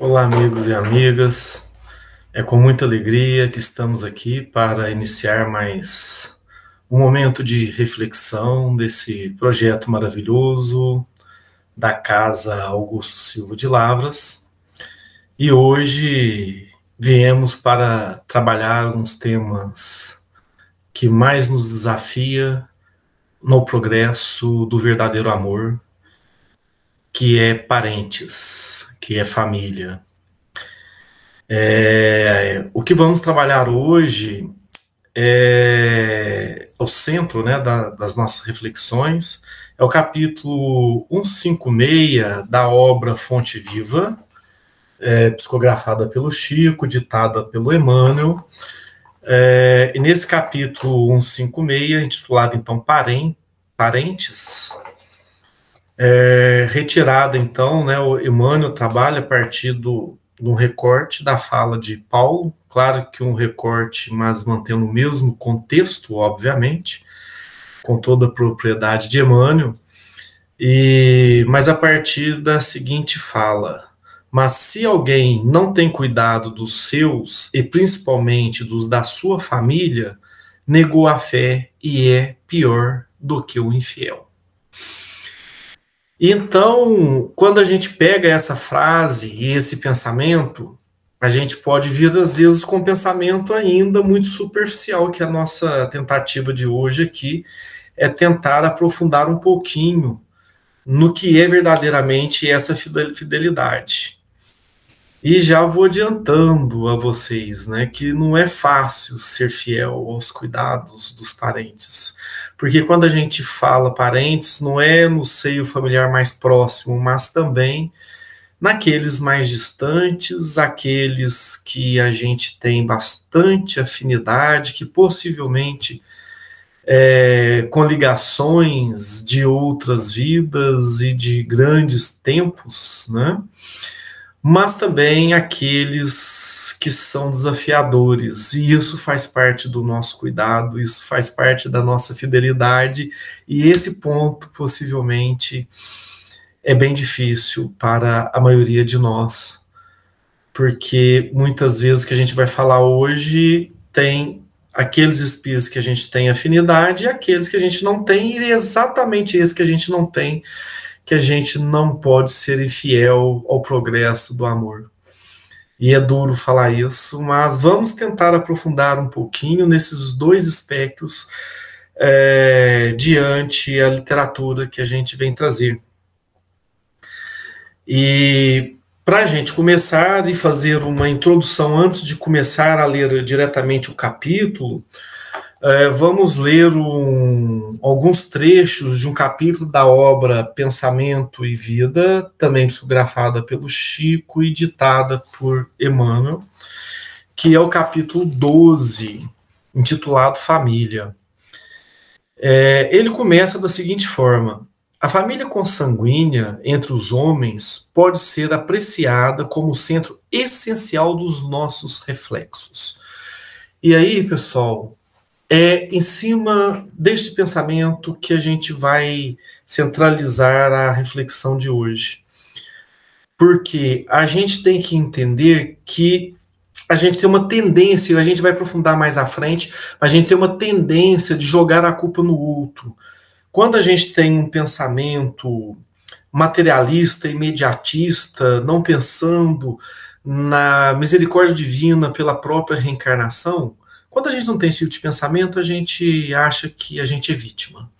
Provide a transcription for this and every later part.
Olá, amigos e amigas. É com muita alegria que estamos aqui para iniciar mais um momento de reflexão desse projeto maravilhoso da Casa Augusto Silva de Lavras. E hoje viemos para trabalhar uns temas que mais nos desafia no progresso do verdadeiro amor, que é parentes, que é família. O que vamos trabalhar hoje é o centro, né, das nossas reflexões, é o capítulo 156 da obra Fonte Viva, psicografada pelo Chico, ditada pelo Emmanuel. E nesse capítulo 156, intitulado então Parentes, retirada então, né, o Emmanuel trabalha a partir no recorte da fala de Paulo, claro que um recorte, mas mantendo o mesmo contexto, obviamente, com toda a propriedade de Emmanuel, mas a partir da seguinte fala: mas se alguém não tem cuidado dos seus, e principalmente dos da sua família, negou a fé e é pior do que o infiel. Então, quando a gente pega essa frase e esse pensamento, a gente pode vir, às vezes, com um pensamento ainda muito superficial, que a nossa tentativa de hoje aqui é tentar aprofundar um pouquinho no que é verdadeiramente essa fidelidade. E já vou adiantando a vocês, né, que não é fácil ser fiel aos cuidados dos parentes. Porque quando a gente fala parentes, não é no seio familiar mais próximo, mas também naqueles mais distantes, aqueles que a gente tem bastante afinidade, que possivelmente com ligações de outras vidas e de grandes tempos, né? Mas também aqueles que são desafiadores, e isso faz parte do nosso cuidado, isso faz parte da nossa fidelidade, e esse ponto possivelmente é bem difícil para a maioria de nós, porque muitas vezes o que a gente vai falar hoje tem aqueles espíritos que a gente tem afinidade e aqueles que a gente não tem, e é exatamente esse que a gente não tem, que a gente não pode ser infiel ao progresso do amor. E é duro falar isso, mas vamos tentar aprofundar um pouquinho nesses dois aspectos diante a literatura que a gente vem trazer. E para a gente começar e fazer uma introdução antes de começar a ler diretamente o capítulo, vamos ler alguns trechos de um capítulo da obra Pensamento e Vida, também psicografada pelo Chico e ditada por Emmanuel, que é o capítulo 12, intitulado Família. Ele começa da seguinte forma: a família consanguínea entre os homens pode ser apreciada como o centro essencial dos nossos reflexos. E aí, pessoal, é em cima deste pensamento que a gente vai centralizar a reflexão de hoje. Porque a gente tem que entender que a gente tem uma tendência, a gente vai aprofundar mais à frente, mas a gente tem uma tendência de jogar a culpa no outro. Quando a gente tem um pensamento materialista, imediatista, não pensando na misericórdia divina pela própria reencarnação, quando a gente não tem esse tipo de pensamento, a gente acha que a gente é vítima,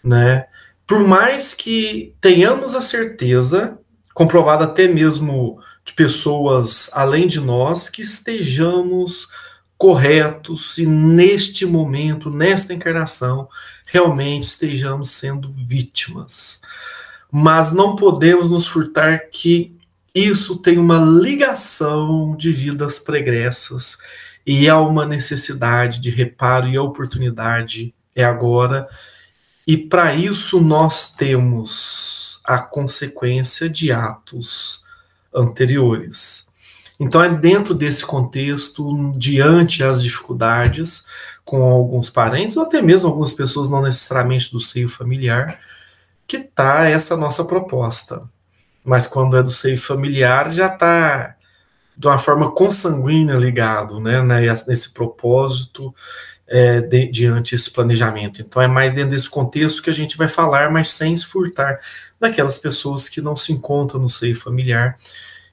né? Por mais que tenhamos a certeza, comprovada até mesmo de pessoas além de nós, que estejamos corretos e neste momento, nesta encarnação, realmente estejamos sendo vítimas. Mas não podemos nos furtar que isso tem uma ligação de vidas pregressas e há uma necessidade de reparo, e a oportunidade é agora. E para isso nós temos a consequência de atos anteriores. Então é dentro desse contexto, diante as dificuldades com alguns parentes, ou até mesmo algumas pessoas não necessariamente do seio familiar, que está essa nossa proposta, mas quando é do seio familiar já está de uma forma consanguínea ligado, né, nesse propósito, diante desse planejamento. Então é mais dentro desse contexto que a gente vai falar, mas sem se furtar daquelas pessoas que não se encontram no seio familiar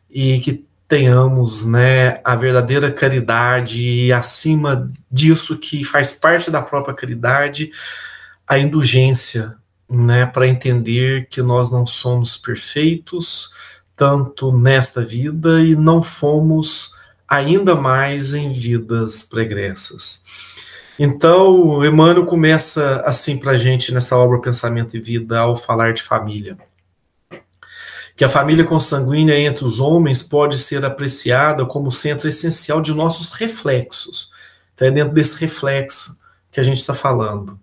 e que tenhamos, né, a verdadeira caridade e, acima disso, que faz parte da própria caridade, a indulgência, né, para entender que nós não somos perfeitos, tanto nesta vida, e não fomos ainda mais em vidas pregressas. Então, Emmanuel começa assim para a gente nessa obra Pensamento e Vida, ao falar de família. Que a família consanguínea entre os homens pode ser apreciada como centro essencial de nossos reflexos. Então é dentro desse reflexo que a gente está falando.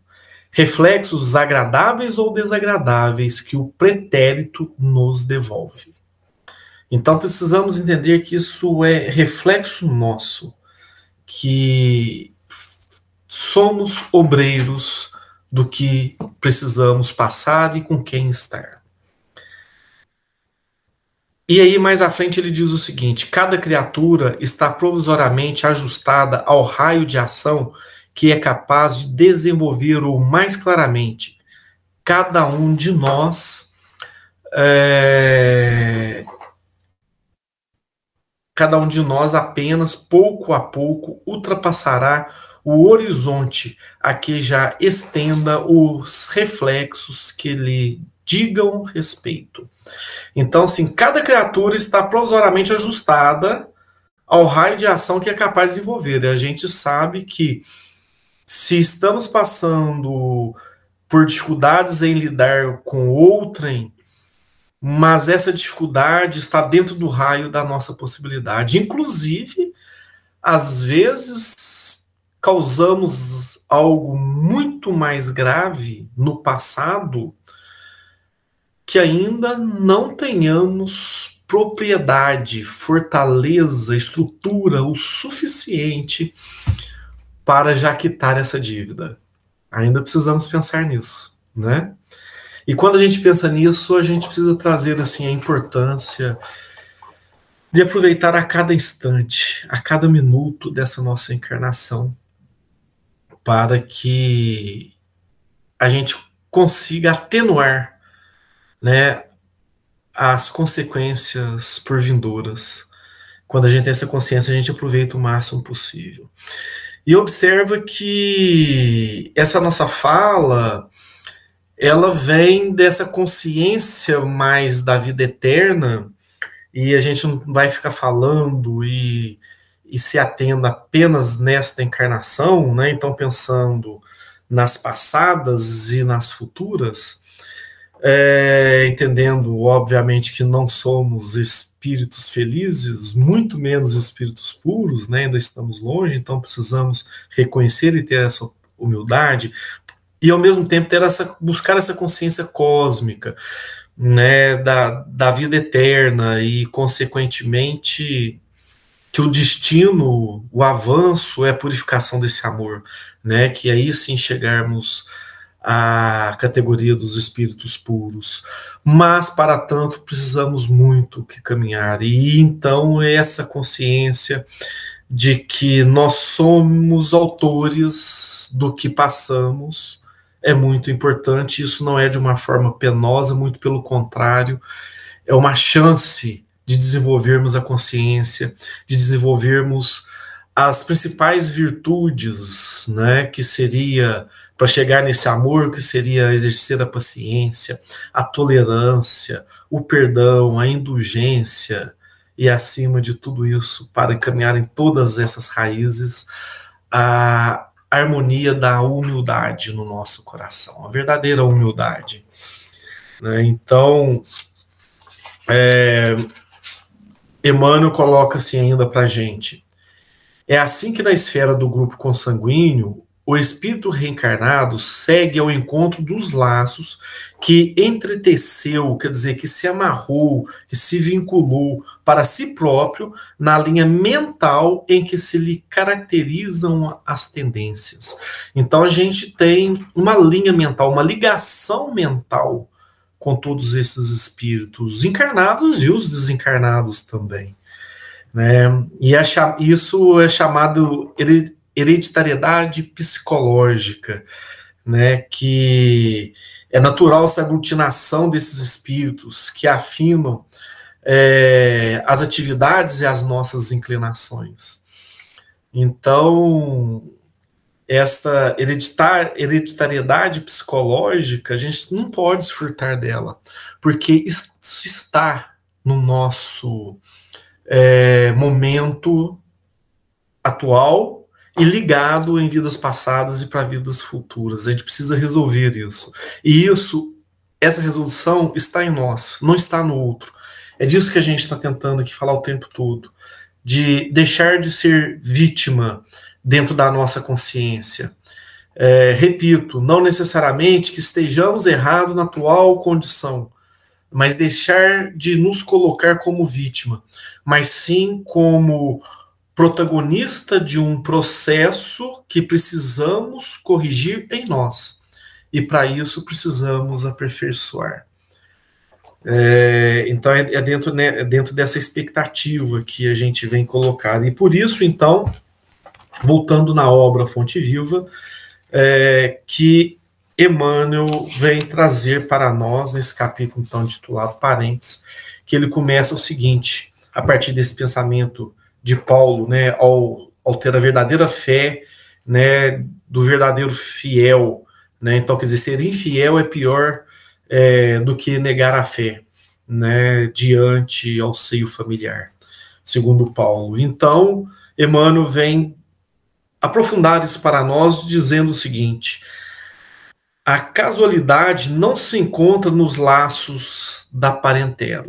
Reflexos agradáveis ou desagradáveis que o pretérito nos devolve. Então precisamos entender que isso é reflexo nosso, que somos obreiros do que precisamos passar e com quem estar. E aí, mais à frente, ele diz o seguinte: cada criatura está provisoriamente ajustada ao raio de ação que é capaz de desenvolver-o mais claramente. Cada um de nós apenas, pouco a pouco, ultrapassará o horizonte a que já estenda os reflexos que lhe digam respeito. Então, assim, cada criatura está provisoriamente ajustada ao raio de ação que é capaz de desenvolver. E a gente sabe que, se estamos passando por dificuldades em lidar com outrem, mas essa dificuldade está dentro do raio da nossa possibilidade. Inclusive, às vezes, causamos algo muito mais grave no passado que ainda não tenhamos propriedade, fortaleza, estrutura o suficiente para já quitar essa dívida. Ainda precisamos pensar nisso, né? E quando a gente pensa nisso, a gente precisa trazer assim a importância de aproveitar a cada instante, a cada minuto dessa nossa encarnação, para que a gente consiga atenuar, né, as consequências por vindouras. Quando a gente tem essa consciência, a gente aproveita o máximo possível. E observa que essa nossa fala, ela vem dessa consciência mais da vida eterna, e a gente não vai ficar falando e se atendo apenas nesta encarnação, né? Então pensando nas passadas e nas futuras, entendendo, obviamente, que não somos espíritos felizes, muito menos espíritos puros, né? Ainda estamos longe, então precisamos reconhecer e ter essa humildade, e ao mesmo tempo buscar essa consciência cósmica, né, da vida eterna, e consequentemente que o destino, o avanço é a purificação desse amor, né, que aí sim chegarmos à categoria dos espíritos puros. Mas para tanto precisamos muito que caminhar, e então essa consciência de que nós somos autores do que passamos é muito importante. Isso não é de uma forma penosa, muito pelo contrário, é uma chance de desenvolvermos a consciência, de desenvolvermos as principais virtudes, né, que seria, para chegar nesse amor, que seria exercer a paciência, a tolerância, o perdão, a indulgência, e acima de tudo isso, para encaminhar em todas essas raízes a harmonia da humildade no nosso coração, a verdadeira humildade, né? Então, Emmanuel coloca assim ainda para a gente: é assim que na esfera do grupo consanguíneo, o espírito reencarnado segue ao encontro dos laços que entreteceu, quer dizer, que se amarrou, que se vinculou para si próprio na linha mental em que se lhe caracterizam as tendências. Então a gente tem uma linha mental, uma ligação mental com todos esses espíritos encarnados e os desencarnados também, né? E isso é chamado hereditariedade psicológica, né? Que é natural essa aglutinação desses espíritos que afinam as atividades e as nossas inclinações. Então, esta hereditariedade psicológica, a gente não pode desfrutar dela, porque isso está no nosso momento atual e ligado em vidas passadas e para vidas futuras. A gente precisa resolver isso. E essa resolução está em nós, não está no outro. É disso que a gente está tentando aqui falar o tempo todo, de deixar de ser vítima dentro da nossa consciência. Repito, não necessariamente que estejamos errados na atual condição, mas deixar de nos colocar como vítima, mas sim como protagonista de um processo que precisamos corrigir em nós. E para isso precisamos aperfeiçoar. Então é dentro dessa expectativa que a gente vem colocar. E por isso, então, voltando na obra Fonte Viva, que Emmanuel vem trazer para nós, nesse capítulo então intitulado Parentes, que ele começa o seguinte, a partir desse pensamento de Paulo, né, ao ter a verdadeira fé, né, do verdadeiro fiel, né, então quer dizer, ser infiel é pior do que negar a fé, né, diante ao seio familiar, segundo Paulo. Então, Emmanuel vem aprofundar isso para nós, dizendo o seguinte: a casualidade não se encontra nos laços da parentela.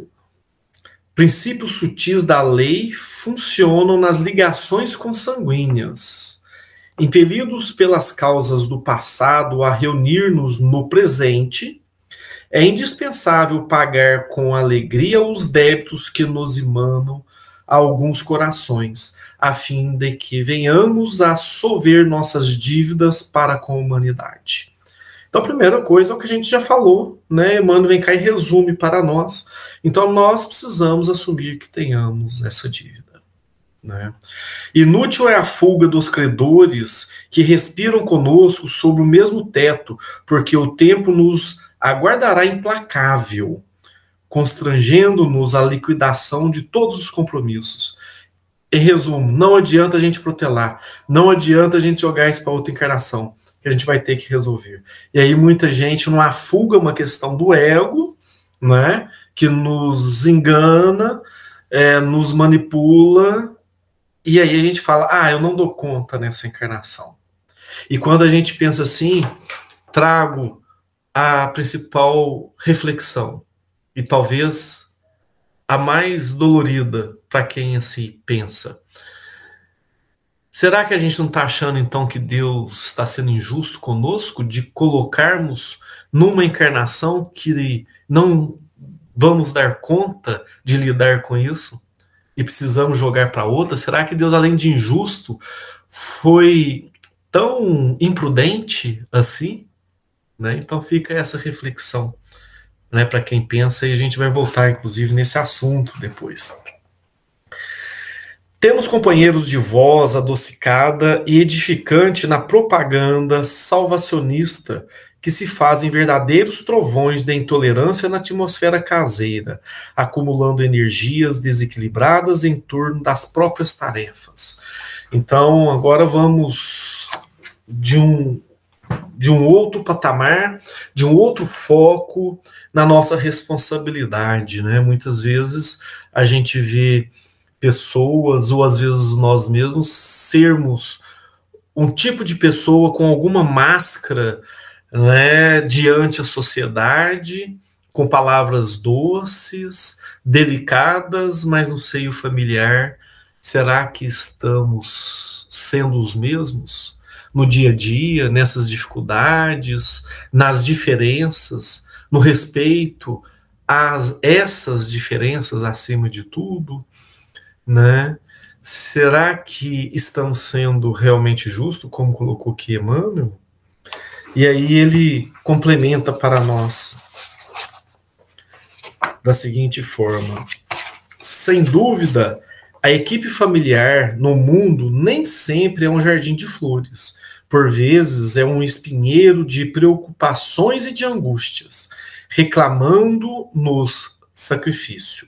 Princípios sutis da lei funcionam nas ligações consanguíneas. Impelidos pelas causas do passado a reunir-nos no presente, é indispensável pagar com alegria os débitos que nos emanam a alguns corações, a fim de que venhamos a solver nossas dívidas para com a humanidade. Então, a primeira coisa é o que a gente já falou, né? Emmanuel vem cá e resume para nós. Então, nós precisamos assumir que tenhamos essa dívida, né? Inútil é a fuga dos credores que respiram conosco sob o mesmo teto, porque o tempo nos aguardará implacável, constrangendo-nos à liquidação de todos os compromissos. Em resumo, não adianta a gente protelar, não adianta a gente jogar isso para outra encarnação, que a gente vai ter que resolver. E aí muita gente não afuga uma questão do ego, né, que nos engana, nos manipula, e aí a gente fala, eu não dou conta nessa encarnação. E quando a gente pensa assim, trago a principal reflexão, e talvez a mais dolorida para quem assim pensa. Será que a gente não está achando, então, que Deus está sendo injusto conosco de colocarmos numa encarnação que não vamos dar conta de lidar com isso e precisamos jogar para outra? Será que Deus, além de injusto, foi tão imprudente assim? Né? Então fica essa reflexão, né, para quem pensa, e a gente vai voltar, inclusive, nesse assunto depois. Temos companheiros de voz adocicada e edificante na propaganda salvacionista que se fazem verdadeiros trovões da intolerância na atmosfera caseira, acumulando energias desequilibradas em torno das próprias tarefas. Então, agora vamos de um outro patamar, de um outro foco na nossa responsabilidade, né? Muitas vezes a gente vê pessoas, ou às vezes nós mesmos, sermos um tipo de pessoa com alguma máscara, né, diante a sociedade, com palavras doces, delicadas, mas no seio familiar, será que estamos sendo os mesmos? No dia a dia, nessas dificuldades, nas diferenças, no respeito a essas diferenças acima de tudo, né? Será que estamos sendo realmente justos, como colocou aqui Emmanuel? E aí ele complementa para nós. da seguinte forma: sem dúvida, a equipe familiar no mundo nem sempre é um jardim de flores. Por vezes é um espinheiro de preocupações e de angústias, reclamando-nos sacrifício.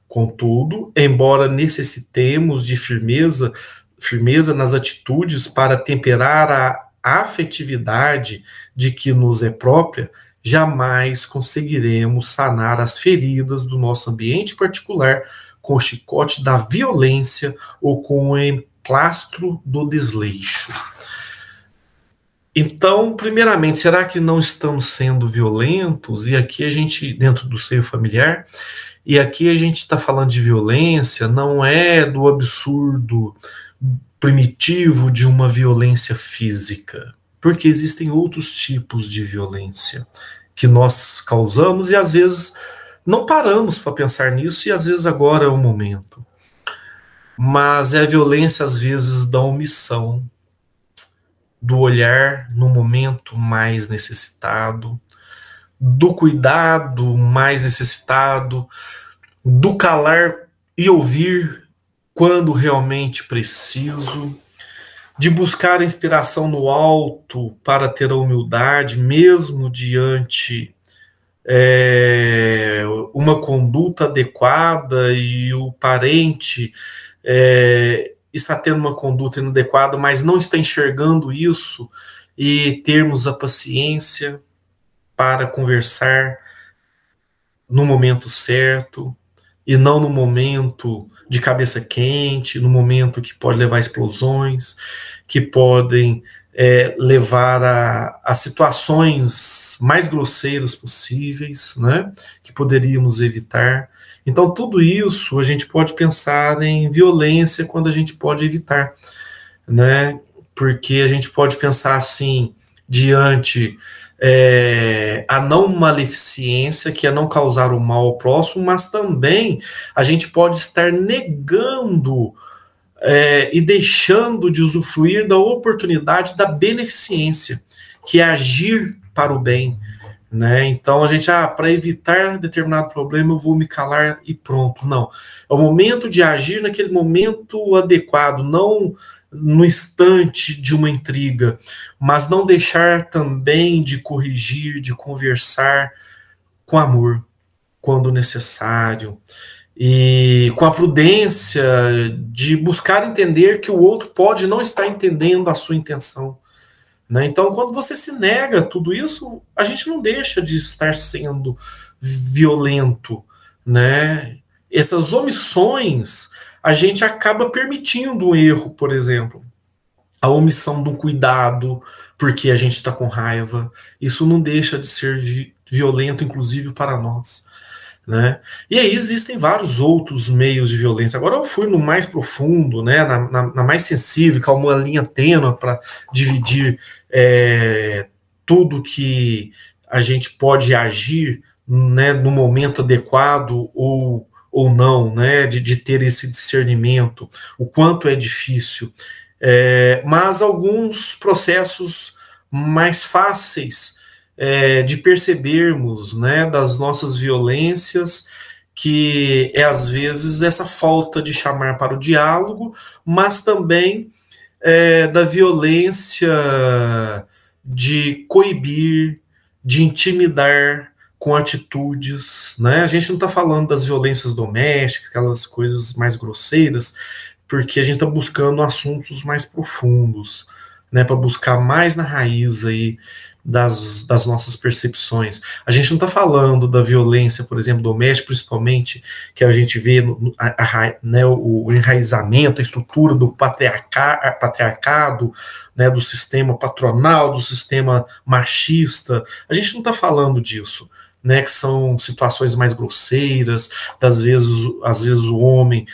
Contudo, embora necessitemos de firmeza nas atitudes para temperar a afetividade de que nos é própria, jamais conseguiremos sanar as feridas do nosso ambiente particular com o chicote da violência ou com o emplastro do desleixo. Então, primeiramente, será que não estamos sendo violentos? E aqui a gente, dentro do seio familiar, e aqui a gente está falando de violência, não é do absurdo primitivo de uma violência física, porque existem outros tipos de violência que nós causamos e às vezes não paramos para pensar nisso e às vezes agora é o momento. Mas é a violência às vezes da omissão, do olhar no momento mais necessitado, do cuidado mais necessitado, do calar e ouvir quando realmente preciso, de buscar a inspiração no alto para ter a humildade, mesmo diante uma conduta adequada e o parente está tendo uma conduta inadequada, mas não está enxergando isso, e termos a paciência para conversar no momento certo, e não no momento de cabeça quente, no momento que pode levar a explosões, que podem levar a situações mais grosseiras possíveis, né, que poderíamos evitar. Então, tudo isso a gente pode pensar em violência quando a gente pode evitar, né, porque a gente pode pensar assim, diante a não maleficência, que é não causar o mal ao próximo, mas também a gente pode estar negando e deixando de usufruir da oportunidade da beneficência, que é agir para o bem, né? Então a gente, para evitar determinado problema, eu vou me calar e pronto. Não, é o momento de agir naquele momento adequado, não no instante de uma intriga, mas não deixar também de corrigir, de conversar com amor, quando necessário, e com a prudência de buscar entender que o outro pode não estar entendendo a sua intenção, né? Então, quando você se nega tudo isso, a gente não deixa de estar sendo violento, né? Essas omissões, a gente acaba permitindo um erro, por exemplo, a omissão de um cuidado, porque a gente está com raiva. Isso não deixa de ser violento, inclusive para nós, né? E aí existem vários outros meios de violência. Agora eu fui no mais profundo, né, na mais sensível, com uma linha tênue para dividir tudo que a gente pode agir, né, no momento adequado ou não, né, de ter esse discernimento, o quanto é difícil. Mas alguns processos mais fáceis de percebermos, né, das nossas violências, que é às vezes essa falta de chamar para o diálogo, mas também da violência de coibir, de intimidar com atitudes, né? A gente não está falando das violências domésticas, aquelas coisas mais grosseiras, porque a gente está buscando assuntos mais profundos, né, para buscar mais na raiz aí das nossas percepções. A gente não está falando da violência, por exemplo, doméstica, principalmente, que a gente vê né, o enraizamento, a estrutura do patriarcado, né, do sistema patronal, do sistema machista. A gente não está falando disso, né, que são situações mais grosseiras, às vezes o homem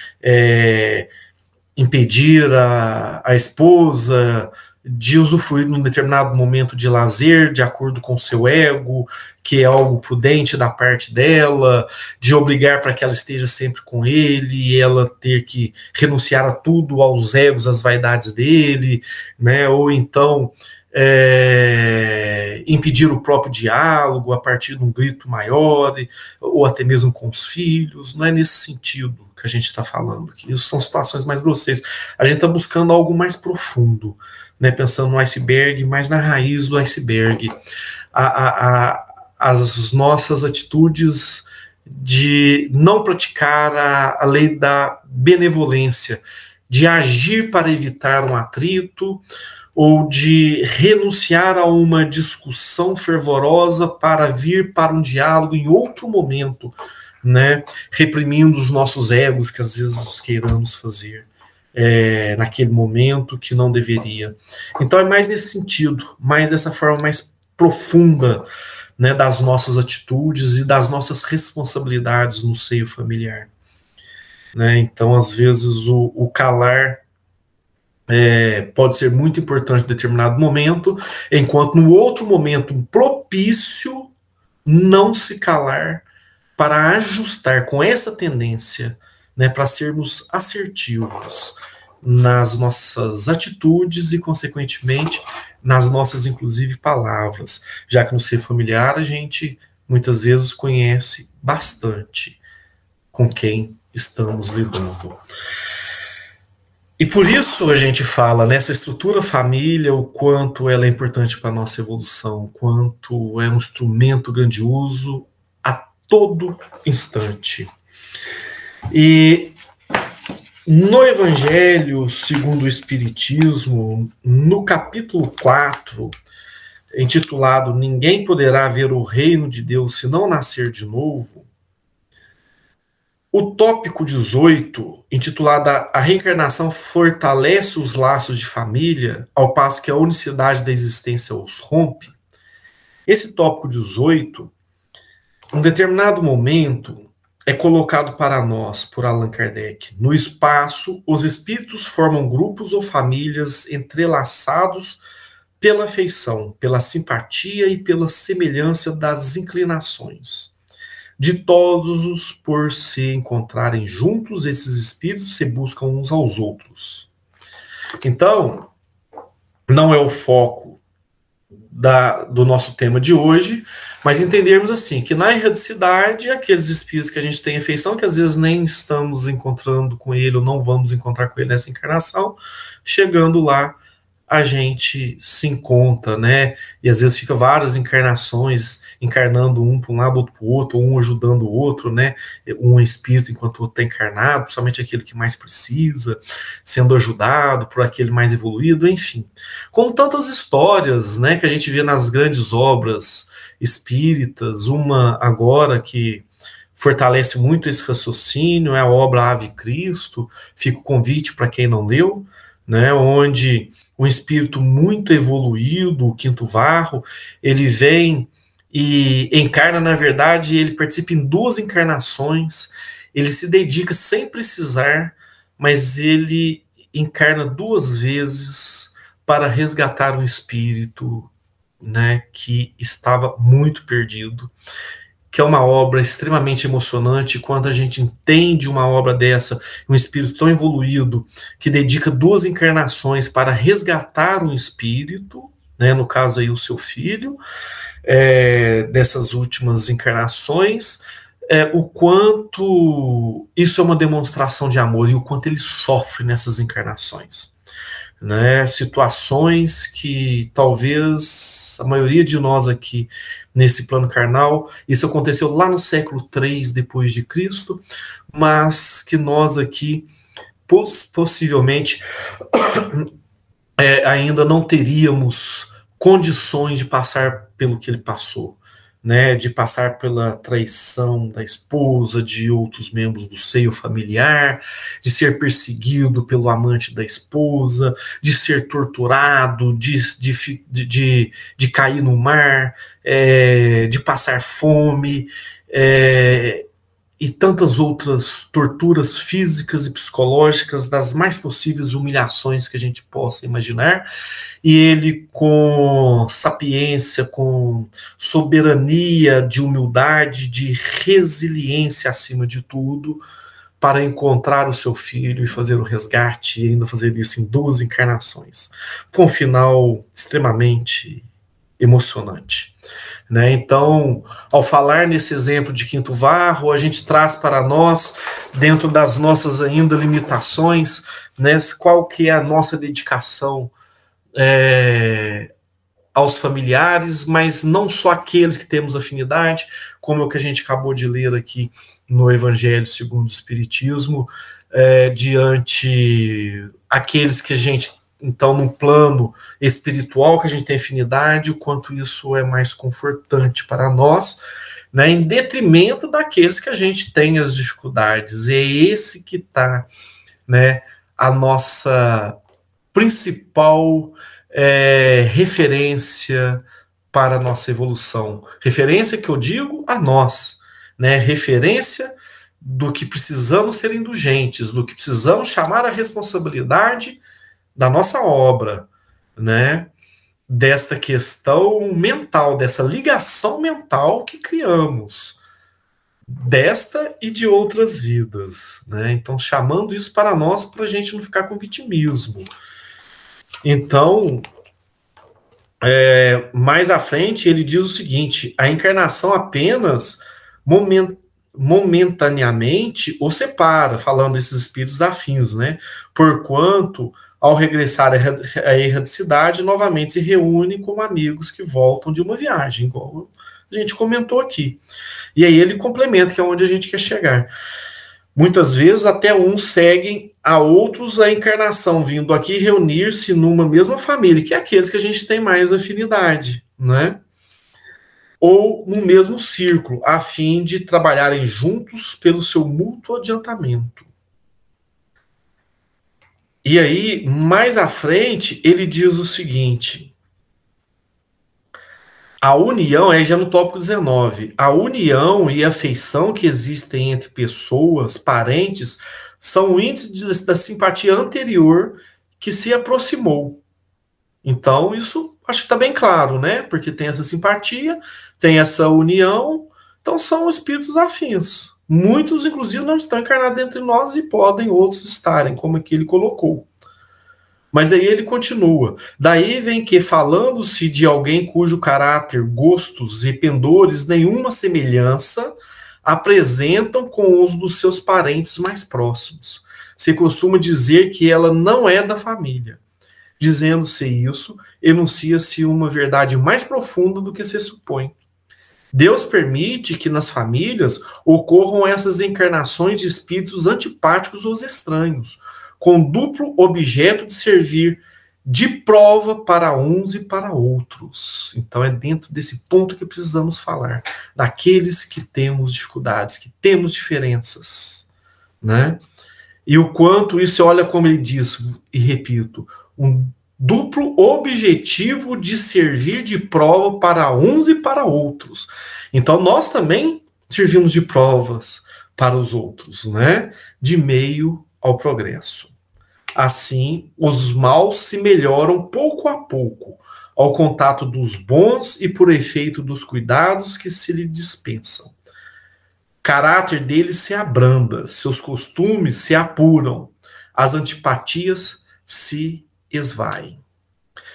impedir a esposa de usufruir num determinado momento de lazer, de acordo com o seu ego, que é algo prudente da parte dela, de obrigar para que ela esteja sempre com ele, e ela ter que renunciar a tudo, aos egos, às vaidades dele, né? Ou então impedir o próprio diálogo a partir de um grito maior, ou até mesmo com os filhos. Não é nesse sentido que a gente está falando aqui. Isso são situações mais grosseiras. A gente está buscando algo mais profundo, né, pensando no iceberg, mais na raiz do iceberg. As nossas atitudes de não praticar a lei da benevolência, de agir para evitar um atrito, ou de renunciar a uma discussão fervorosa para vir para um diálogo em outro momento, né, reprimindo os nossos egos, que às vezes queiramos fazer naquele momento que não deveria. Então é mais nesse sentido, mais dessa forma mais profunda, né, das nossas atitudes e das nossas responsabilidades no seio familiar. Né? Então, às vezes, o calar pode ser muito importante em determinado momento, enquanto no outro momento propício não se calar para ajustar com essa tendência, né, para sermos assertivos nas nossas atitudes e, consequentemente, nas nossas, inclusive, palavras, já que no seio familiar a gente muitas vezes conhece bastante com quem estamos lidando. E por isso a gente fala nessa estrutura família, o quanto ela é importante para a nossa evolução, o quanto é um instrumento grandioso a todo instante. E no Evangelho segundo o Espiritismo, no capítulo 4, intitulado Ninguém poderá ver o reino de Deus se não nascer de novo, o tópico 18, intitulado A reencarnação fortalece os laços de família, ao passo que a unicidade da existência os rompe. Esse tópico 18, em um determinado momento, é colocado para nós, por Allan Kardec. No espaço, os espíritos formam grupos ou famílias entrelaçados pela afeição, pela simpatia e pela semelhança das inclinações. Ditosos por se encontrarem juntos, esses espíritos se buscam uns aos outros. Então, não é o foco do nosso tema de hoje, mas entendermos assim, que na erradicidade, aqueles espíritos que a gente tem afeição, que às vezes nem estamos encontrando com ele, ou não vamos encontrar com ele nessa encarnação, chegando lá, a gente se encontra, né? E às vezes fica várias encarnações, encarnando um para um lado, outro para o outro, um ajudando o outro, né? Um espírito enquanto o outro está encarnado, principalmente aquele que mais precisa, sendo ajudado por aquele mais evoluído, enfim. Como tantas histórias, né, que a gente vê nas grandes obras espíritas, uma agora que fortalece muito esse raciocínio, é a obra Ave Cristo, fica o convite para quem não leu, né, onde um espírito muito evoluído, o Quinto Varro, ele vem e encarna, na verdade, ele participa em 2 encarnações, ele se dedica sem precisar, mas ele encarna 2 vezes para resgatar um espírito, né, que estava muito perdido, que é uma obra extremamente emocionante. Quando a gente entende uma obra dessa, um espírito tão evoluído, que dedica 2 encarnações para resgatar um espírito, né, no caso aí o seu filho, dessas últimas encarnações, o quanto isso é uma demonstração de amor e o quanto ele sofre nessas encarnações. Né, situações que talvez a maioria de nós aqui nesse plano carnal, isso aconteceu lá no século III depois de Cristo, mas que nós aqui possivelmente ainda não teríamos condições de passar pelo que ele passou, né, de passar pela traição da esposa, de outros membros do seio familiar, de ser perseguido pelo amante da esposa, de ser torturado, de cair no mar, de passar fome, e tantas outras torturas físicas e psicológicas, das mais possíveis humilhações que a gente possa imaginar, e ele, com sapiência, com soberania, de humildade, de resiliência acima de tudo, para encontrar o seu filho e fazer o resgate, e ainda fazer isso em 2 encarnações, com um final extremamente emocionante, né? Então, ao falar nesse exemplo de Quinto Varro, a gente traz para nós, dentro das nossas ainda limitações, né, qual que é a nossa dedicação aos familiares, mas não só aqueles que temos afinidade, como é o que a gente acabou de ler aqui no Evangelho segundo o Espiritismo, diante aqueles que a gente, então, num plano espiritual que a gente tem afinidade, o quanto isso é mais confortante para nós, né, em detrimento daqueles que a gente tem as dificuldades. É esse que está, né, a nossa principal referência para a nossa evolução. Referência que eu digo a nós, né? Referência do que precisamos ser indulgentes, do que precisamos chamar a responsabilidade da nossa obra, né? Desta questão mental, dessa ligação mental que criamos, desta e de outras vidas, né? Então, chamando isso para nós, para a gente não ficar com vitimismo. Então, mais à frente, ele diz o seguinte: a encarnação apenas momentaneamente o separa, falando desses espíritos afins, né? Porquanto, ao regressar à erradicidade, novamente se reúnem como amigos que voltam de uma viagem, igual a gente comentou aqui. E aí ele complementa, que é onde a gente quer chegar. Muitas vezes até uns seguem a outros a encarnação, vindo aqui reunir-se numa mesma família, que é aqueles que a gente tem mais afinidade, né? Ou no mesmo círculo, a fim de trabalharem juntos pelo seu mútuo adiantamento. E aí, mais à frente, ele diz o seguinte: a união, aí já no tópico 19, a união e a afeição que existem entre pessoas, parentes, são o índice da simpatia anterior que se aproximou. Então, isso acho que está bem claro, né? Porque tem essa simpatia, tem essa união, então são espíritos afins. Muitos, inclusive, não estão encarnados entre nós e podem outros estarem, como aqui ele colocou. Mas aí ele continua. Daí vem que, falando-se de alguém cujo caráter, gostos e pendores nenhuma semelhança apresentam com os dos seus parentes mais próximos. Se costuma dizer que ela não é da família. Dizendo-se isso, enuncia-se uma verdade mais profunda do que se supõe. Deus permite que nas famílias ocorram essas encarnações de espíritos antipáticos ou estranhos, com duplo objeto de servir de prova para uns e para outros. Então é dentro desse ponto que precisamos falar, daqueles que temos dificuldades, que temos diferenças, né? E o quanto isso, olha como ele diz, e repito, um duplo objetivo de servir de prova para uns e para outros. Então nós também servimos de provas para os outros, né? De meio ao progresso. Assim, os maus se melhoram pouco a pouco, ao contato dos bons e por efeito dos cuidados que se lhe dispensam. Caráter deles se abranda, seus costumes se apuram, as antipatias se esvaem.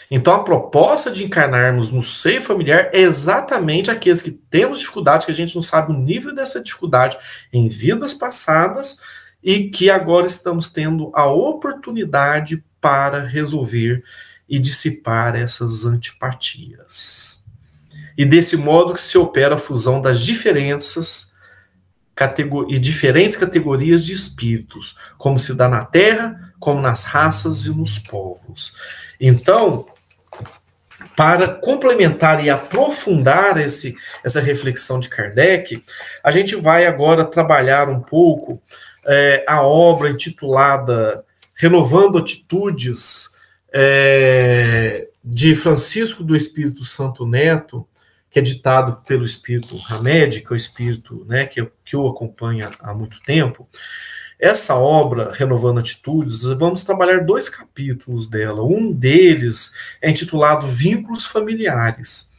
Então, a proposta de encarnarmos no seio familiar é exatamente aqueles que temos dificuldade, que a gente não sabe o nível dessa dificuldade em vidas passadas, e que agora estamos tendo a oportunidade para resolver e dissipar essas antipatias. E desse modo que se opera a fusão das diferenças e diferentes categorias de espíritos, como se dá na Terra, como nas raças e nos povos. Então, para complementar e aprofundar essa reflexão de Kardec, a gente vai agora trabalhar um pouco a obra intitulada Renovando Atitudes, de Francisco do Espírito Santo Neto, que é ditado pelo Espírito Hamed, que é o espírito, né, que o acompanha há muito tempo. Essa obra, Renovando Atitudes, vamos trabalhar 2 capítulos dela. Um deles é intitulado Vínculos Familiares.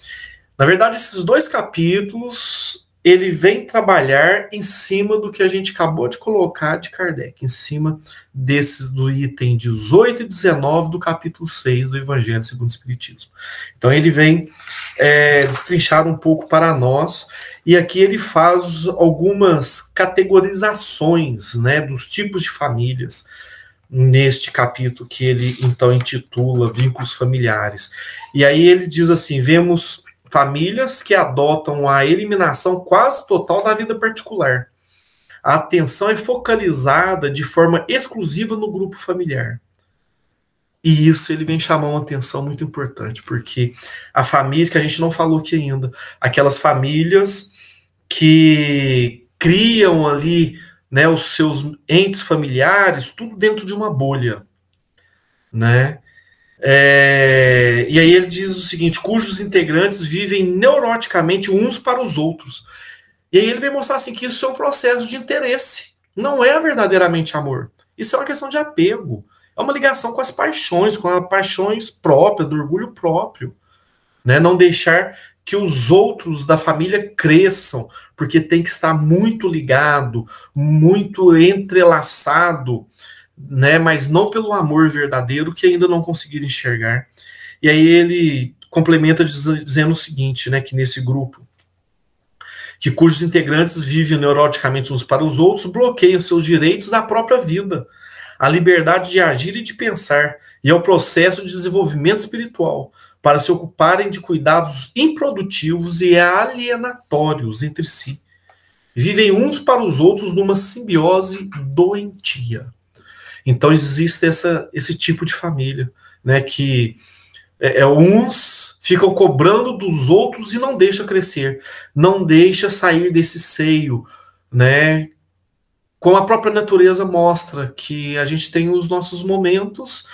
Na verdade, esses 2 capítulos ele vem trabalhar em cima do que a gente acabou de colocar de Kardec, em cima desses do item 18 e 19 do capítulo 6 do Evangelho segundo o Espiritismo. Então ele vem destrinchar um pouco para nós, e aqui ele faz algumas categorizações, né, dos tipos de famílias, neste capítulo que ele então intitula Vínculos Familiares. E aí ele diz assim, vemos famílias que adotam a eliminação quase total da vida particular. A atenção é focalizada de forma exclusiva no grupo familiar. E isso ele vem chamar uma atenção muito importante, porque a família, que a gente não falou aqui ainda, aquelas famílias que criam ali, né, os seus entes familiares, tudo dentro de uma bolha, né? E aí ele diz o seguinte, cujos integrantes vivem neuroticamente uns para os outros. E aí ele vem mostrar assim, que isso é um processo de interesse, não é verdadeiramente amor. Isso é uma questão de apego, é uma ligação com as paixões próprias, do orgulho próprio, né? Não deixar que os outros da família cresçam, porque tem que estar muito ligado, muito entrelaçado, né, mas não pelo amor verdadeiro que ainda não conseguiram enxergar. E aí ele complementa dizendo o seguinte, né, que nesse grupo, que cujos integrantes vivem neuroticamente uns para os outros, bloqueiam seus direitos à própria vida, a liberdade de agir e de pensar, e ao processo de desenvolvimento espiritual, para se ocuparem de cuidados improdutivos e alienatórios entre si. Vivem uns para os outros numa simbiose doentia. Então existe esse tipo de família, né, que uns ficam cobrando dos outros e não deixa crescer, não deixa sair desse seio, né, como a própria natureza mostra, que a gente tem os nossos momentos,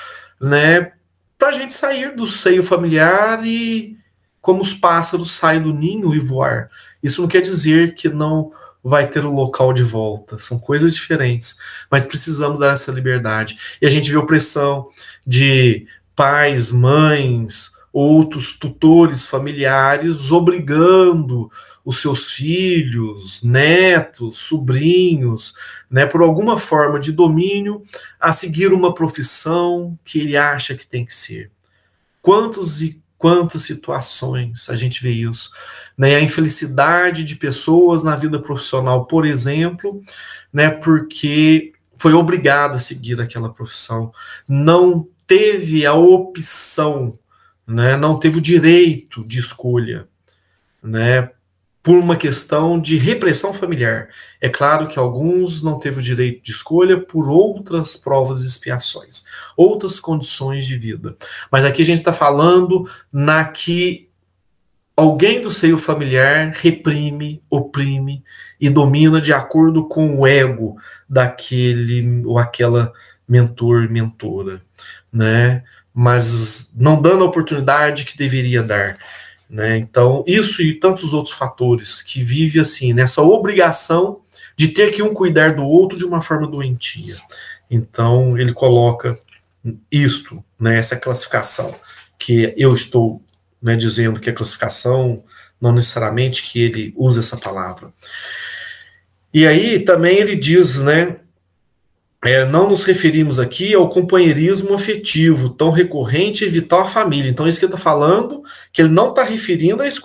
né, para a gente sair do seio familiar e, como os pássaros saem do ninho e voar. Isso não quer dizer que não vai ter o local de volta. São coisas diferentes, mas precisamos dar essa liberdade. E a gente vê opressão de pais, mães, outros tutores familiares obrigando os seus filhos, netos, sobrinhos, né, por alguma forma de domínio, a seguir uma profissão que ele acha que tem que ser. Quantas situações a gente vê isso, né? A infelicidade de pessoas na vida profissional, por exemplo, né, porque foi obrigada a seguir aquela profissão, não teve a opção, né, não teve o direito de escolha, né, por uma questão de repressão familiar. É claro que alguns não teve o direito de escolha por outras provas e expiações, outras condições de vida. Mas aqui a gente está falando na que alguém do seio familiar reprime, oprime e domina de acordo com o ego daquele ou aquela mentor, mentora, né? Mas não dando a oportunidade que deveria dar. Né? Então, isso e tantos outros fatores que vive assim, nessa obrigação de ter que um cuidar do outro de uma forma doentia. Então, ele coloca isto, né, essa classificação, que eu estou, né, dizendo que é classificação, não necessariamente que ele usa essa palavra. E aí, também ele diz, né, não nos referimos aqui ao companheirismo afetivo, tão recorrente e vital à família. Então, isso que ele está falando, que ele não está referindo a esse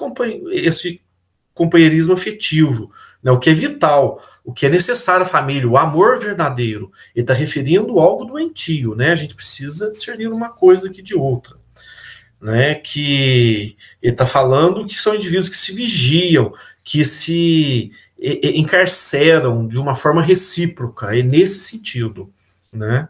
companheirismo afetivo, né, o que é vital, o que é necessário à família, o amor verdadeiro. Ele está referindo algo doentio, né? A gente precisa discernir uma coisa aqui de outra. Né? Que ele está falando que são indivíduos que se vigiam, que se encarceram de uma forma recíproca, é nesse sentido, né?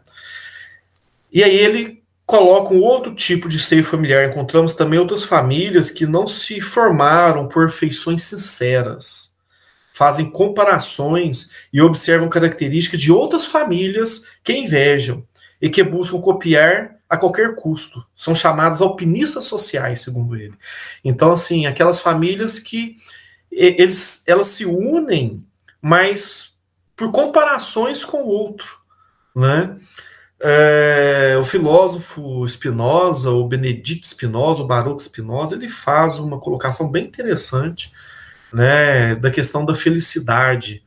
E aí ele coloca um outro tipo de seio familiar. Encontramos também outras famílias que não se formaram por feições sinceras, fazem comparações e observam características de outras famílias que invejam e que buscam copiar a qualquer custo. São chamadas alpinistas sociais, segundo ele. Então, assim, aquelas famílias que elas se unem, mas por comparações com o outro, né? O filósofo Spinoza, o Benedito Spinoza, o Baruch Spinoza, ele faz uma colocação bem interessante, né, da questão da felicidade,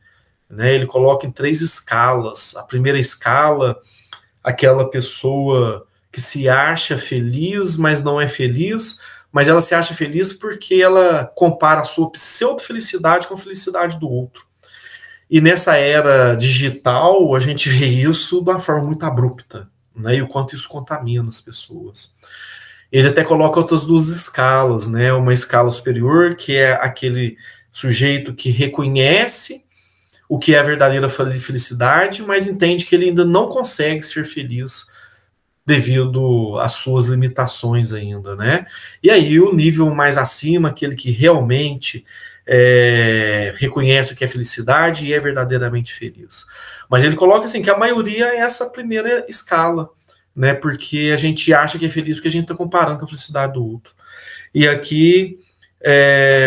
né? Ele coloca em 3 escalas. A primeira escala, aquela pessoa que se acha feliz, mas não é feliz, mas ela se acha feliz porque ela compara a sua pseudo-felicidade com a felicidade do outro. E nessa era digital, a gente vê isso de uma forma muito abrupta, né? E o quanto isso contamina as pessoas. Ele até coloca outras 2 escalas, né? Uma escala superior, que é aquele sujeito que reconhece o que é a verdadeira felicidade, mas entende que ele ainda não consegue ser feliz devido às suas limitações ainda, né? E aí o nível mais acima, aquele que realmente reconhece o que é felicidade e é verdadeiramente feliz. Mas ele coloca assim que a maioria é essa primeira escala, né? Porque a gente acha que é feliz porque a gente está comparando com a felicidade do outro. E aqui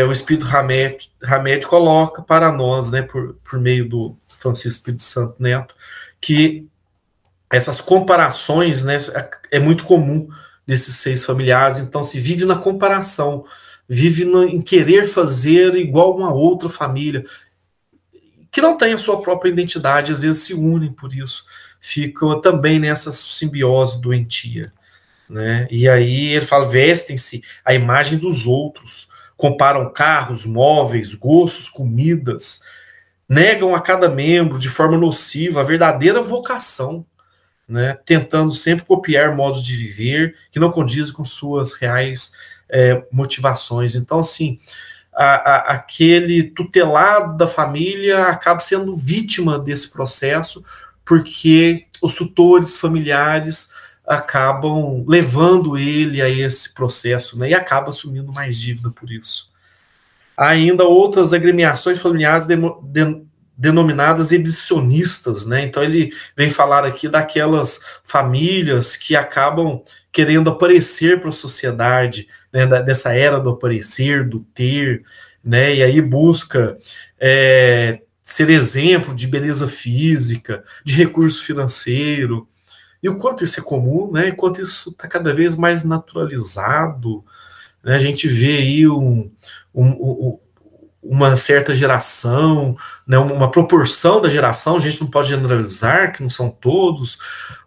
o Espírito Hamed coloca para nós, né, por meio do Francisco Espírito Santo Neto, que essas comparações, né, é muito comum desses 6 familiares. Então se vive na comparação, vive em querer fazer igual uma outra família, que não tem a sua própria identidade, às vezes se unem por isso, ficam também nessa simbiose doentia, né? E aí ele fala, vestem-se a imagem dos outros, comparam carros, móveis, gostos, comidas, negam a cada membro de forma nociva a verdadeira vocação, né? Tentando sempre copiar modos de viver que não condizem com suas reais motivações. Então, assim, aquele tutelado da família acaba sendo vítima desse processo, porque os tutores familiares acabam levando ele a esse processo, né, e acaba assumindo mais dívida por isso. Há ainda outras agremiações familiares denominadas exibicionistas, né? Então ele vem falar aqui daquelas famílias que acabam querendo aparecer para a sociedade, né, dessa era do aparecer, do ter, né? E aí busca ser exemplo de beleza física, de recurso financeiro. E o quanto isso é comum, né? E quanto isso está cada vez mais naturalizado, né? A gente vê aí uma certa geração, né, uma proporção da geração, a gente não pode generalizar, que não são todos,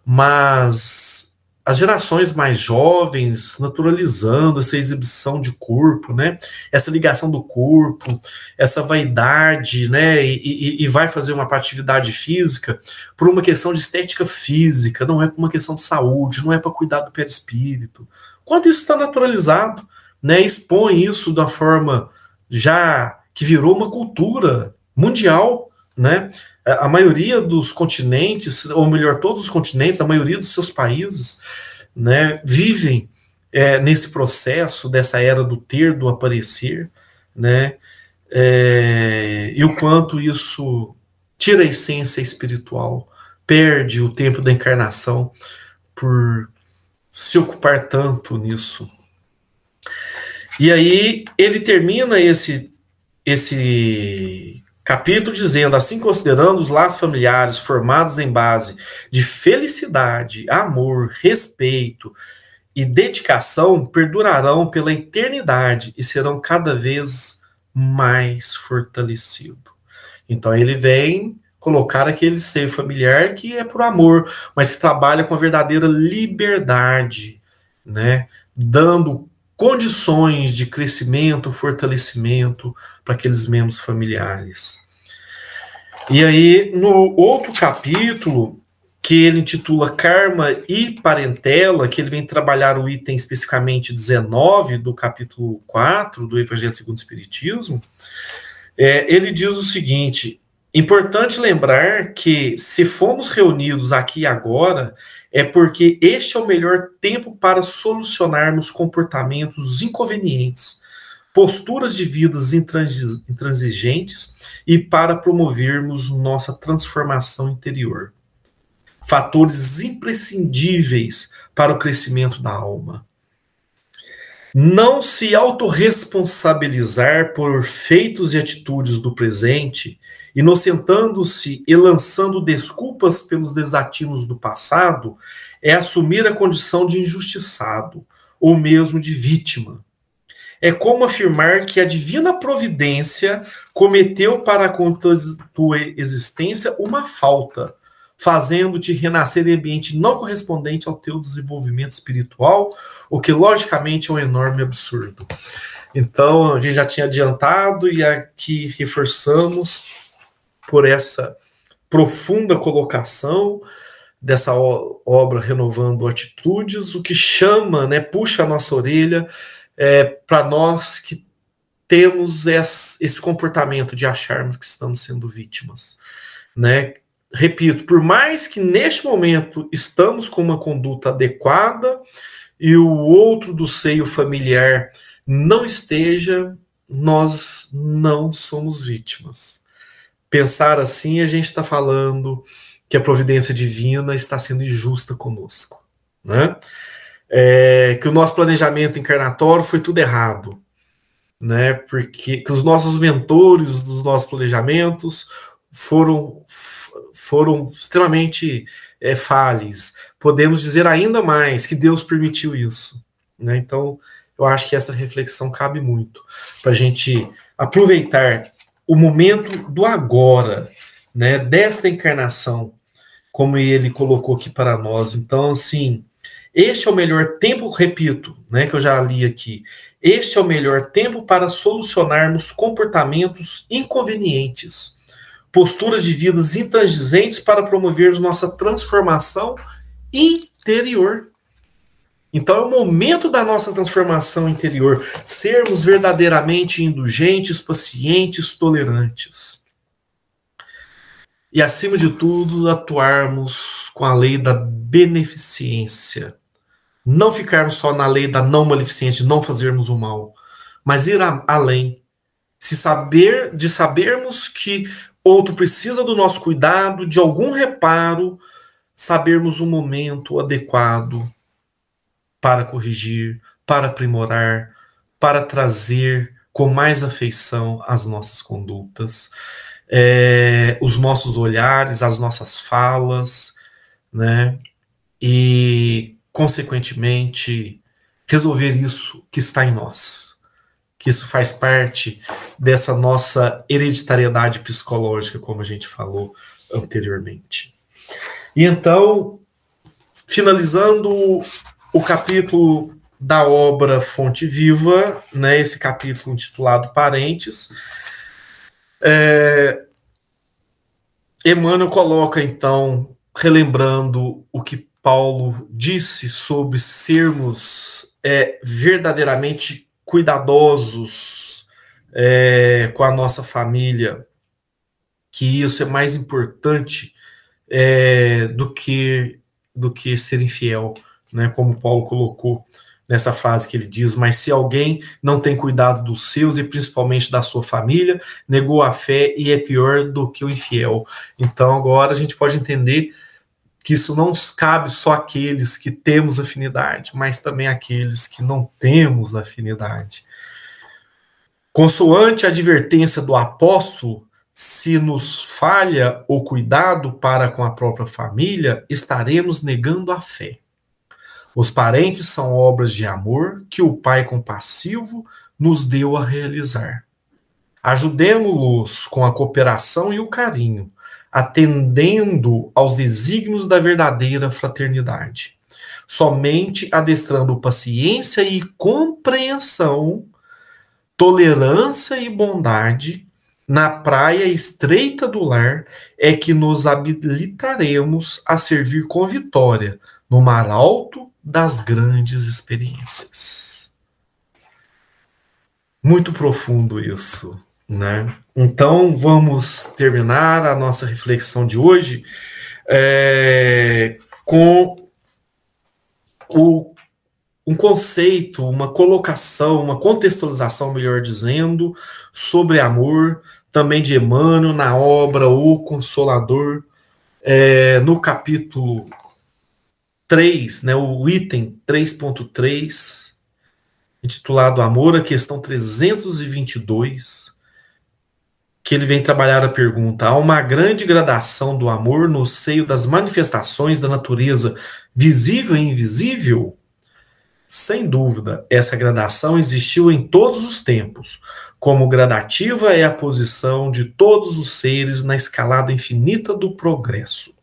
mas as gerações mais jovens naturalizando essa exibição de corpo, né, essa ligação do corpo, essa vaidade, né, e vai fazer uma atividade física por uma questão de estética física, não é por uma questão de saúde, não é para cuidar do perispírito. Quanto isso está naturalizado, né, expõe isso de uma forma já que virou uma cultura mundial, né? A maioria dos continentes, ou melhor, todos os continentes, a maioria dos seus países, né, vivem nesse processo dessa era do ter, do aparecer, né? E o quanto isso tira a essência espiritual, perde o tempo da encarnação por se ocupar tanto nisso. E aí ele termina esse capítulo dizendo: assim, considerando os laços familiares formados em base de felicidade, amor, respeito e dedicação, perdurarão pela eternidade e serão cada vez mais fortalecidos. Então ele vem colocar aquele seio familiar que é por amor, mas que trabalha com a verdadeira liberdade, né? Dando condições de crescimento, fortalecimento para aqueles membros familiares. E aí, no outro capítulo, que ele intitula Karma e Parentela, que ele vem trabalhar o item especificamente 19 do capítulo 4 do Evangelho segundo o Espiritismo, ele diz o seguinte: importante lembrar que se fomos reunidos aqui e agora, é porque este é o melhor tempo para solucionarmos comportamentos inconvenientes, posturas de vidas intransigentes e para promovermos nossa transformação interior. Fatores imprescindíveis para o crescimento da alma. Não se autorresponsabilizar por feitos e atitudes do presente, inocentando-se e lançando desculpas pelos desatinos do passado, é assumir a condição de injustiçado, ou mesmo de vítima. é como afirmar que a divina providência cometeu para com tua existência uma falta, fazendo-te renascer em ambiente não correspondente ao teu desenvolvimento espiritual, o que logicamente é um enorme absurdo. Então, a gente já tinha adiantado e aqui reforçamos por essa profunda colocação dessa obra Renovando Atitudes, o que chama, né, puxa a nossa orelha para nós que temos esse comportamento de acharmos que estamos sendo vítimas, né? Repito, por mais que neste momento estamos com uma conduta adequada e o outro do seio familiar não esteja, nós não somos vítimas. Pensar assim, a gente está falando que a providência divina está sendo injusta conosco, né? Que o nosso planejamento encarnatório foi tudo errado, né? Porque que os nossos mentores dos nossos planejamentos foram extremamente falhos. Podemos dizer ainda mais que Deus permitiu isso, né? Então, eu acho que essa reflexão cabe muito para a gente aproveitar o momento do agora, né? Desta encarnação, como ele colocou aqui para nós. Então, assim, este é o melhor tempo, repito, né, que eu já li aqui, este é o melhor tempo para solucionarmos comportamentos inconvenientes, posturas de vidas intransigentes para promover nossa transformação interior. Então, é o momento da nossa transformação interior, sermos verdadeiramente indulgentes, pacientes, tolerantes. E, acima de tudo, atuarmos com a lei da beneficência. Não ficarmos só na lei da não maleficência, de não fazermos o mal, mas ir além. De sabermos que outro precisa do nosso cuidado, de algum reparo, sabermos o momento adequado para corrigir, para aprimorar, para trazer com mais afeição as nossas condutas, os nossos olhares, as nossas falas, né? E, consequentemente, resolver isso que está em nós, que isso faz parte dessa nossa hereditariedade psicológica, como a gente falou anteriormente. E então, finalizando o capítulo da obra Fonte Viva, né, esse capítulo intitulado Parentes, Emmanuel coloca, então, relembrando o que Paulo disse sobre sermos verdadeiramente cuidadosos com a nossa família, que isso é mais importante do que ser infiel, né? Como Paulo colocou nessa frase que ele diz: mas se alguém não tem cuidado dos seus e principalmente da sua família, negou a fé e é pior do que o infiel. Então agora a gente pode entender que isso não cabe só àqueles que temos afinidade, mas também àqueles que não temos afinidade. Consoante a advertência do apóstolo, se nos falha o cuidado para com a própria família, estaremos negando a fé. Os parentes são obras de amor que o Pai compassivo nos deu a realizar. Ajudemo-los com a cooperação e o carinho, atendendo aos desígnios da verdadeira fraternidade. Somente adestrando paciência e compreensão, tolerância e bondade, na praia estreita do lar, é que nos habilitaremos a servir com vitória no mar alto das grandes experiências. Muito profundo isso, né? Então, vamos terminar a nossa reflexão de hoje com um conceito, uma colocação, uma contextualização, melhor dizendo, sobre amor, também de Emmanuel, na obra O Consolador, no capítulo 3, né, o item 3.3, intitulado Amor, a questão 322, que ele vem trabalhar a pergunta: há uma grande gradação do amor no seio das manifestações da natureza visível e invisível? Sem dúvida, essa gradação existiu em todos os tempos, como gradativa é a posição de todos os seres na escalada infinita do progresso.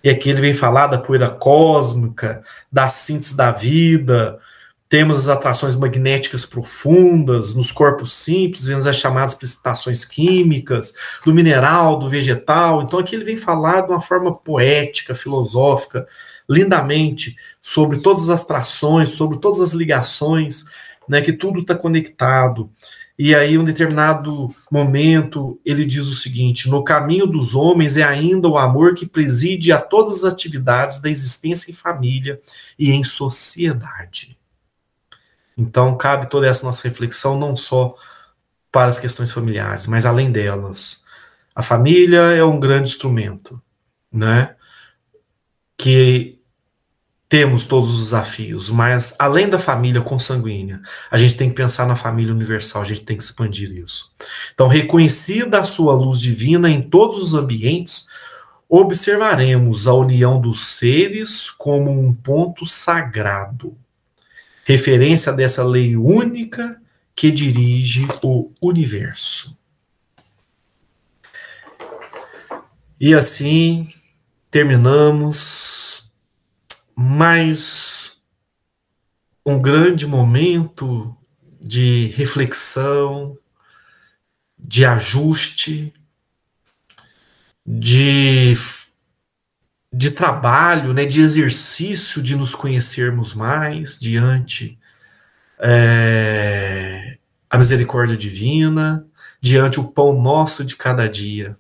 E aqui ele vem falar da poeira cósmica, da síntese da vida, temos as atrações magnéticas profundas, nos corpos simples, vemos as chamadas precipitações químicas, do mineral, do vegetal. Então aqui ele vem falar de uma forma poética, filosófica, lindamente, sobre todas as atrações, sobre todas as ligações, né, que tudo está conectado. E aí, em um determinado momento, ele diz o seguinte: no caminho dos homens é ainda o amor que preside a todas as atividades da existência em família e em sociedade. Então, cabe toda essa nossa reflexão não só para as questões familiares, mas além delas. A família é um grande instrumento, né? Que temos todos os desafios, mas além da família consanguínea, a gente tem que pensar na família universal, a gente tem que expandir isso. Então, reconhecida a sua luz divina em todos os ambientes, observaremos a união dos seres como um ponto sagrado, referência dessa lei única que dirige o universo. E assim terminamos mais um grande momento de reflexão, de ajuste, de trabalho, né, de exercício de nos conhecermos mais diante a misericórdia divina, diante o pão nosso de cada dia.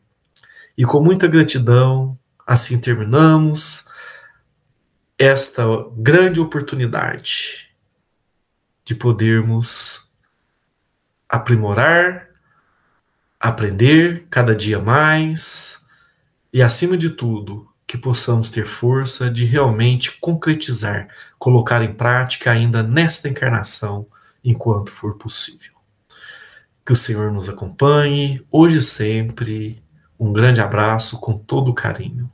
E com muita gratidão, assim terminamos esta grande oportunidade de podermos aprimorar, aprender cada dia mais e, acima de tudo, que possamos ter força de realmente concretizar, colocar em prática ainda nesta encarnação, enquanto for possível. Que o Senhor nos acompanhe, hoje e sempre. Um grande abraço com todo carinho.